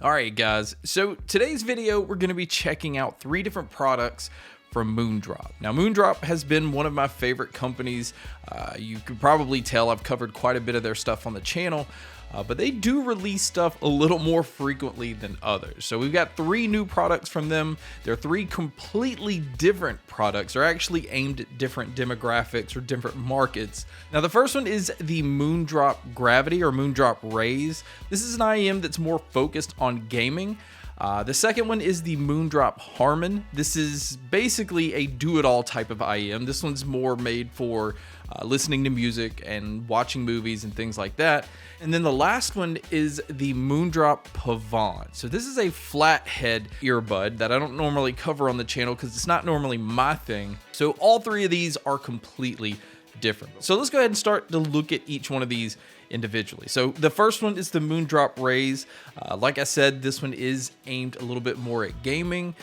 Alright guys, so today's video we're going to be checking out 3 different products from Moondrop. Now Moondrop has been one of my favorite companies. You can probably tell I've covered quite a bit of their stuff on the channel, but they do release stuff a little more frequently than others. So we've got 3 new products from them. They're 3 completely different products. They're actually aimed at different demographics or different markets. Now the first one is the Moondrop Gravity or Moondrop Raise. This is an IEM that's more focused on gaming. The second one is the Moondrop Harman. This is basically a do-it-all type of IEM. This one's more made for listening to music and watching movies and things like that. And then the last one is the Moondrop Pavant. So this is a flathead earbud that I don't normally cover on the channel because it's not normally my thing. So all 3 of these are completely different. So let's go ahead and start to look at each one of these individually. So the first one is the Moondrop Raise. Like I said, this one is aimed a little bit more at gaming.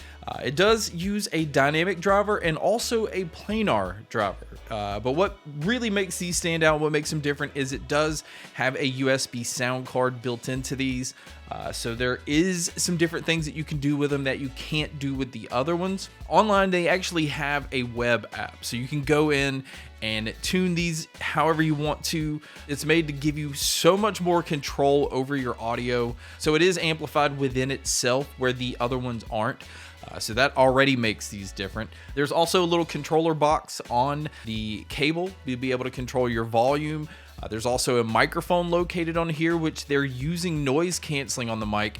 It does use a dynamic driver and also a planar driver. But what really makes these stand out, what makes them different, is it does have a USB sound card built into these. So there is some different things that you can do with them that you can't do with the other ones. Online, they actually have a web app, so you can go in and tune these however you want to. It's made to give you so much more control over your audio. So it is amplified within itself where the other ones aren't. So that already makes these different. There's also a little controller box on the cable. You'll be able to control your volume. There's also a microphone located on here, which they're using noise canceling on the mic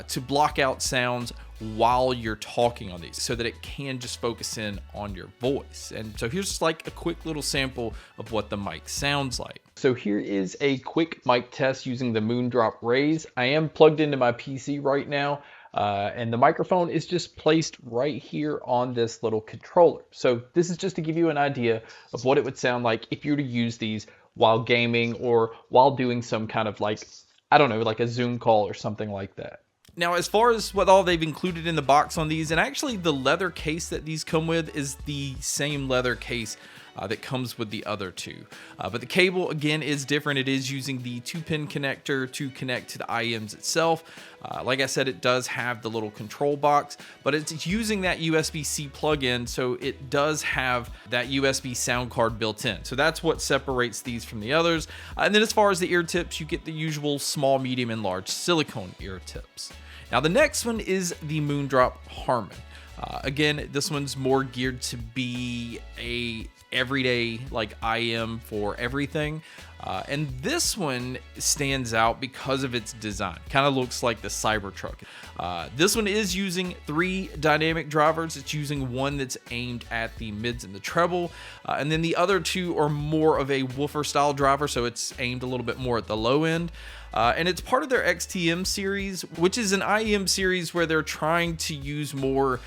to block out sounds while you're talking on these so that it can just focus in on your voice. And so here's just like a quick little sample of what the mic sounds like. So here is a quick mic test using the Moondrop Raise. I am plugged into my PC right now. And the microphone is just placed right here on this little controller. So this is just to give you an idea of what it would sound like if you were to use these while gaming or while doing some kind of like, I don't know, like a Zoom call or something like that. Now, as far as what all they've included in the box on these, and actually the leather case that these come with is the same leather case that comes with the other 2. But the cable, again, is different. It is using the 2-pin connector to connect to the IEMs itself. Like I said, it does have the little control box, but it's using that USB-C plug-in, so it does have that USB sound card built in. So that's what separates these from the others. And then as far as the ear tips, you get the usual small, medium, and large silicone ear tips. Now, the next one is the Moondrop Harman. Again, this one's more geared to be a everyday like IEM for everything. And this one stands out because of its design. Kind of looks like the Cybertruck. This one is using 3 dynamic drivers. It's using one that's aimed at the mids and the treble. And then the other 2 are more of a woofer style driver, so it's aimed a little bit more at the low end. And it's part of their XTM series, which is an IEM series where they're trying to use more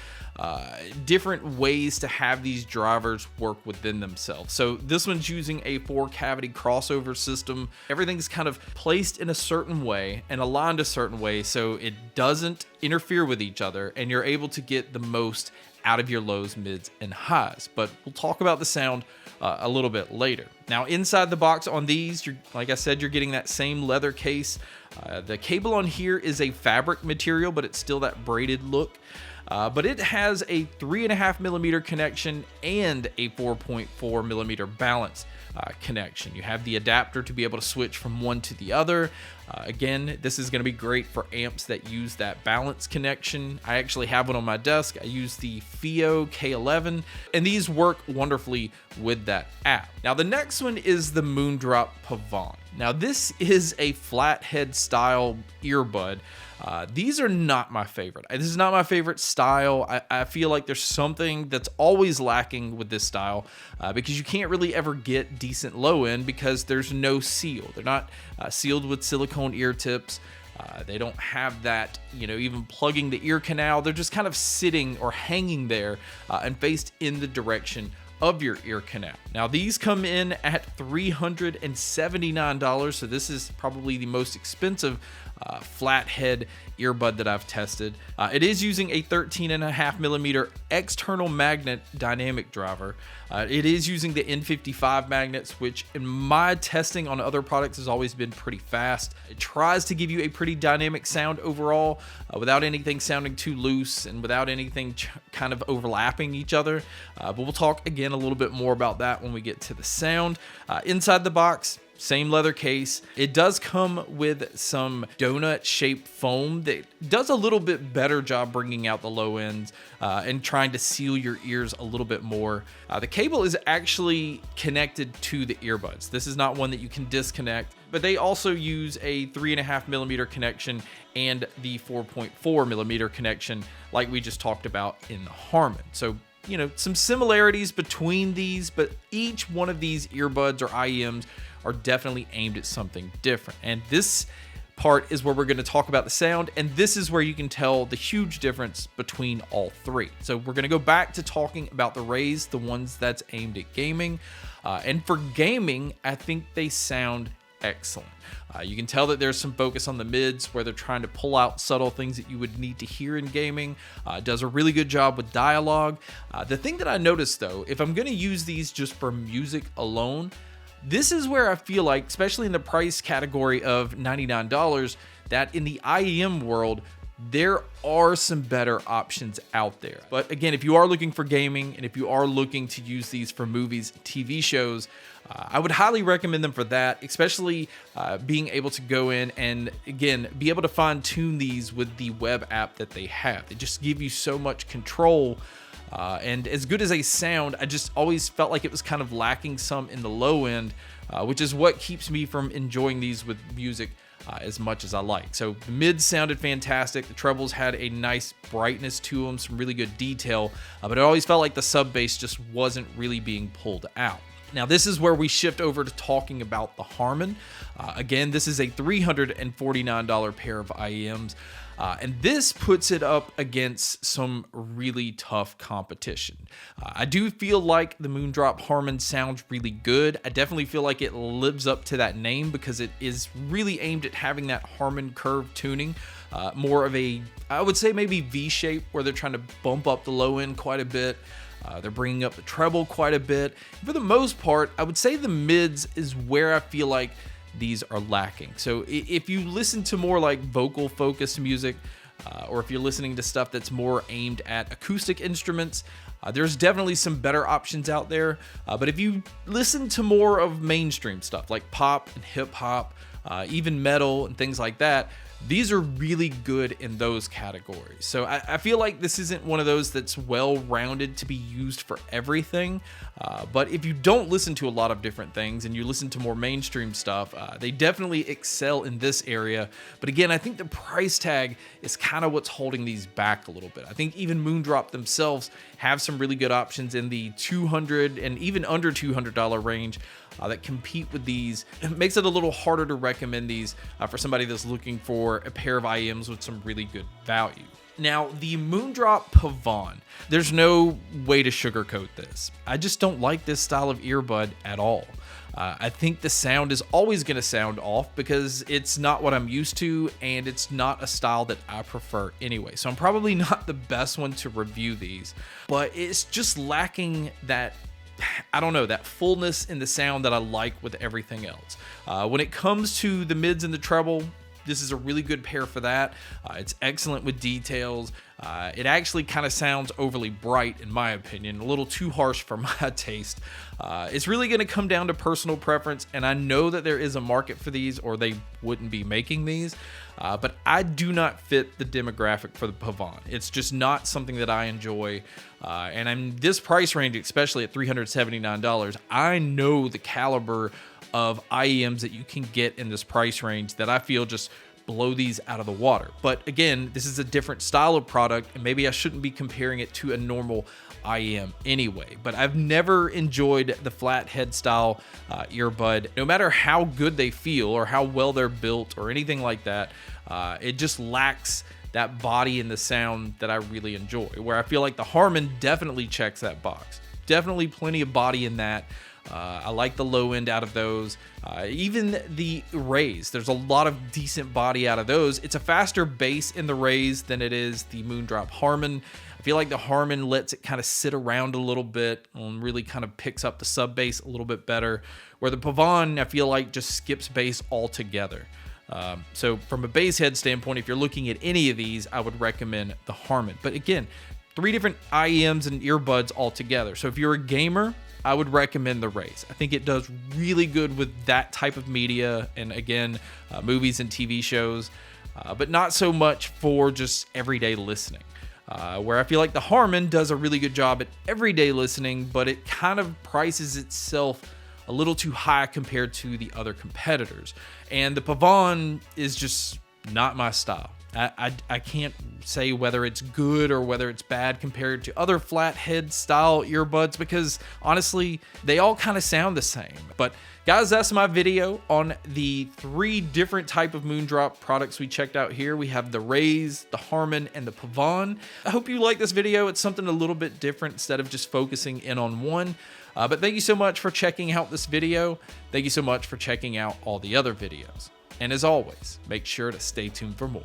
different ways to have these drivers work within themselves. So this one's using a 4-cavity crossover system. Everything's kind of placed in a certain way and aligned a certain way so it doesn't interfere with each other, and you're able to get the most out of your lows, mids, and highs. But we'll talk about the sound a little bit later. Now, inside the box on these, like I said, you're getting that same leather case. The cable on here is a fabric material, but it's still that braided look. But it has a 3.5mm connection and a 4.4mm balance connection. You have the adapter to be able to switch from one to the other. Again, this is going to be great for amps that use that balance connection. I actually have one on my desk. I use the FiiO K11, and these work wonderfully with that app. Now, the next one is the Moondrop Pavant. Now, this is a flathead style earbud. These are not my favorite. This is not my favorite style. I feel like there's something that's always lacking with this style because you can't really ever get decent low end because there's no seal. They're not sealed with silicone ear tips. They don't have that, even plugging the ear canal. They're just kind of sitting or hanging there and faced in the direction of your ear canal. Now, these come in at $379, so this is probably the most expensive flathead earbud that I've tested. It is using a 13.5mm external magnet dynamic driver. It is using the N55 magnets, which in my testing on other products has always been pretty fast. It tries to give you a pretty dynamic sound overall, without anything sounding too loose and without anything kind of overlapping each other. But we'll talk again a little bit more about that when we get to the sound. Inside the box, same leather case. It does come with some donut shaped foam that does a little bit better job bringing out the low ends and trying to seal your ears a little bit more. The cable is actually connected to the earbuds. This is not one that you can disconnect, but they also use a 3.5mm connection and the 4.4mm connection like we just talked about in the Harman. So, you know, some similarities between these, but each one of these earbuds or IEMs are definitely aimed at something different. And this part is where we're going to talk about the sound, and this is where you can tell the huge difference between all three. So we're going to go back to talking about the Rays, the ones that's aimed at gaming. And for gaming, I think they sound excellent. You can tell that there's some focus on the mids where they're trying to pull out subtle things that you would need to hear in gaming. Does a really good job with dialogue. The thing that I noticed though, if I'm going to use these just for music alone, this is where I feel like, especially in the price category of $99, that in the IEM world, there are some better options out there. But again, if you are looking for gaming and if you are looking to use these for movies, TV shows, I would highly recommend them for that, especially being able to go in and, again, be able to fine tune these with the web app that they have. They just give you so much control. And as good as they sound, I just always felt like it was kind of lacking some in the low end, which is what keeps me from enjoying these with music as much as I like. So the mids sounded fantastic. The trebles had a nice brightness to them, some really good detail, but it always felt like the sub bass just wasn't really being pulled out. Now, this is where we shift over to talking about the Harman. Again, this is a $349 pair of IEMs. And this puts it up against some really tough competition. I do feel like the Moondrop Harman sounds really good. I definitely feel like it lives up to that name because it is really aimed at having that Harman curve tuning. More of a, I would say maybe V-shape, where they're trying to bump up the low end quite a bit. They're bringing up the treble quite a bit. For the most part, I would say the mids is where I feel like these are lacking. So if you listen to more like vocal focused music, or if you're listening to stuff that's more aimed at acoustic instruments, there's definitely some better options out there. But if you listen to more of mainstream stuff like pop and hip hop, even metal and things like that, these are really good in those categories. So I feel like this isn't one of those that's well-rounded to be used for everything. But if you don't listen to a lot of different things and you listen to more mainstream stuff, they definitely excel in this area. But again, I think the price tag is kind of what's holding these back a little bit. I think even Moondrop themselves have some really good options in the $200 and even under $200 range that compete with these. It makes it a little harder to recommend these for somebody that's looking for a pair of IEMs with some really good value. Now, the Moondrop Pavon, there's no way to sugarcoat this. I just don't like this style of earbud at all. I think the sound is always going to sound off because it's not what I'm used to and it's not a style that I prefer anyway. So I'm probably not the best one to review these, but it's just lacking that, I don't know, that fullness in the sound that I like with everything else. When it comes to the mids and the treble, this is a really good pair for that. It's excellent with details. It actually kind of sounds overly bright, in my opinion, a little too harsh for my taste. It's really going to come down to personal preference, and I know that there is a market for these or they wouldn't be making these, but I do not fit the demographic for the Pavon. It's just not something that I enjoy, and in this price range, especially at $379, I know the caliber of IEMs that you can get in this price range that I feel just blow these out of the water. But again, this is a different style of product, and maybe I shouldn't be comparing it to a normal IEM anyway. But I've never enjoyed the flathead style earbud. No matter how good they feel or how well they're built or anything like that, it just lacks that body in the sound that I really enjoy, where I feel like the Harman definitely checks that box. Definitely plenty of body in that. I like the low end out of those. Even the Rays, there's a lot of decent body out of those. It's a faster bass in the Rays than it is the Moondrop Harman. I feel like the Harman lets it kind of sit around a little bit and really kind of picks up the sub bass a little bit better, where the Pavon, I feel like, just skips bass altogether. So from a bass head standpoint, if you're looking at any of these, I would recommend the Harman. But again, 3 different IEMs and earbuds altogether. So if you're a gamer, I would recommend the Rays. I think it does really good with that type of media, and again, movies and TV shows, but not so much for just everyday listening. Where I feel like the Harman does a really good job at everyday listening, but it kind of prices itself a little too high compared to the other competitors. And the Pavon is just not my style. I can't say whether it's good or whether it's bad compared to other flathead style earbuds, because honestly, they all kind of sound the same. But guys, that's my video on the 3 different type of Moondrop products we checked out here. We have the Rays, the Harman, and the Pavon. I hope you like this video. It's something a little bit different instead of just focusing in on one. But thank you so much for checking out this video. Thank you so much for checking out all the other videos. And as always, make sure to stay tuned for more.